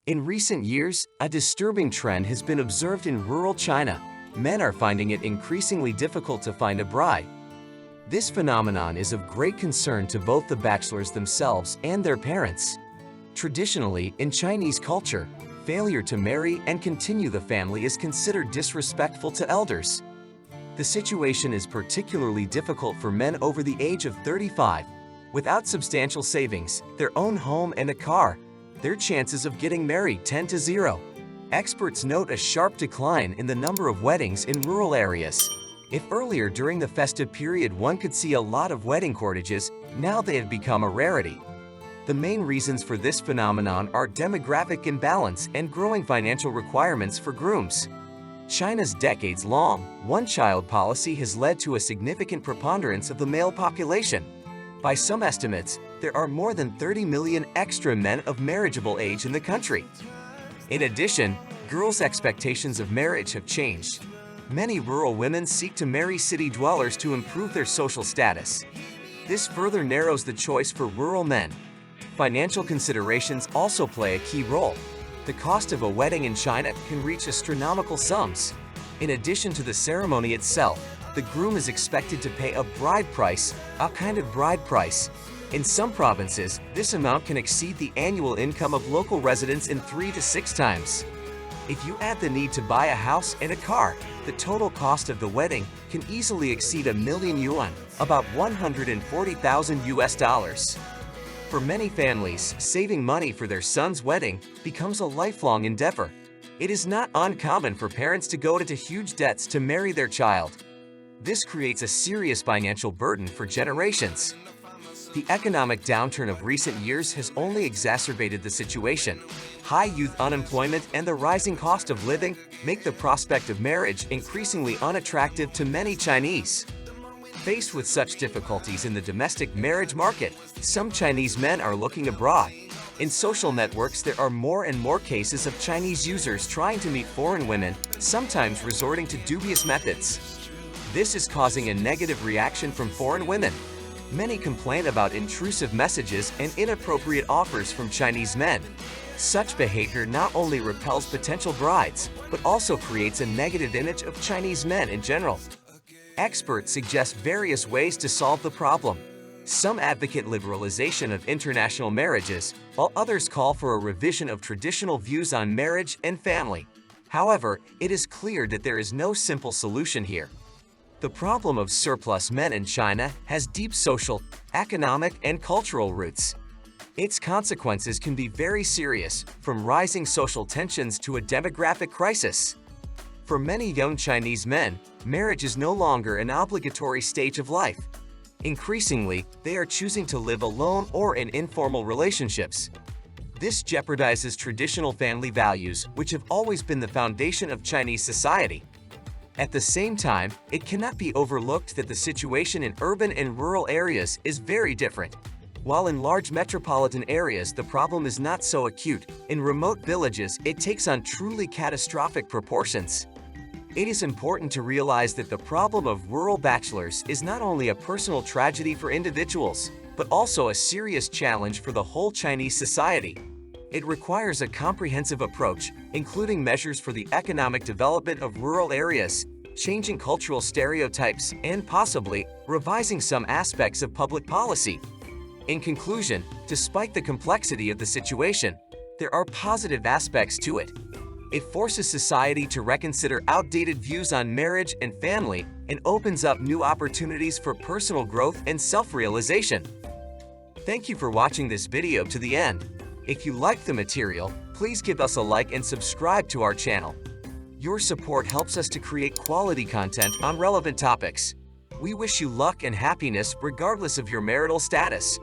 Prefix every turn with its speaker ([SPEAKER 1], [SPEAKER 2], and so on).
[SPEAKER 1] In recent years, a disturbing trend has been observed in rural China. Men are finding it increasingly difficult to find a bride. This phenomenon is of great concern to both the bachelors themselves and their parents. Traditionally, in Chinese culture, failure to marry and continue the family is considered disrespectful to elders. The situation is particularly difficult for men over the age of 35. Without substantial savings, their own home and a car, their chances of getting married tend to zero. Experts note a sharp decline in the number of weddings in rural areas. If earlier during the festive period one could see a lot of wedding courtages, now they have become a rarity. The main reasons for this phenomenon are demographic imbalance and growing financial requirements for grooms. China's decades-long one-child policy has led to a significant preponderance of the male population. By some estimates, there are more than 30 million extra men of marriageable age in the country. In addition, girls' expectations of marriage have changed. Many rural women seek to marry city dwellers to improve their social status. This further narrows the choice for rural men. Financial considerations also play a key role. The cost of a wedding in China can reach astronomical sums. In addition to the ceremony itself, the groom is expected to pay a bride price, a kind of bride price. In some provinces, this amount can exceed the annual income of local residents in 3 to 6 times. If you add the need to buy a house and a car, the total cost of the wedding can easily exceed $1,000,000 yuan, about $140,000. For many families, saving money for their son's wedding becomes a lifelong endeavor. It is not uncommon for parents to go into huge debts to marry their child. This creates a serious financial burden for generations. The economic downturn of recent years has only exacerbated the situation. High youth unemployment and the rising cost of living make the prospect of marriage increasingly unattractive to many Chinese. Faced with such difficulties in the domestic marriage market, some Chinese men are looking abroad. In social networks, there are more and more cases of Chinese users trying to meet foreign women, sometimes resorting to dubious methods. This is causing a negative reaction from foreign women. Many complain about intrusive messages and inappropriate offers from Chinese men. Such behavior not only repels potential brides, but also creates a negative image of Chinese men in general. Experts suggest various ways to solve the problem. Some advocate liberalization of international marriages, while others call for a revision of traditional views on marriage and family. However, it is clear that there is no simple solution here. The problem of surplus men in China has deep social, economic, and cultural roots. Its consequences can be very serious, from rising social tensions to a demographic crisis. For many young Chinese men, marriage is no longer an obligatory stage of life. Increasingly, they are choosing to live alone or in informal relationships. This jeopardizes traditional family values, which have always been the foundation of Chinese society. At the same time, it cannot be overlooked that the situation in urban and rural areas is very different. While in large metropolitan areas the problem is not so acute, in remote villages it takes on truly catastrophic proportions. It is important to realize that the problem of rural bachelors is not only a personal tragedy for individuals, but also a serious challenge for the whole Chinese society. It requires a comprehensive approach, including measures for the economic development of rural areas, changing cultural stereotypes, and possibly revising some aspects of public policy. In conclusion, despite the complexity of the situation, there are positive aspects to it. It forces society to reconsider outdated views on marriage and family and opens up new opportunities for personal growth and self-realization. Thank you for watching this video to the end. If you liked the material, please give us a like and subscribe to our channel. Your support helps us to create quality content on relevant topics. We wish you luck and happiness regardless of your marital status.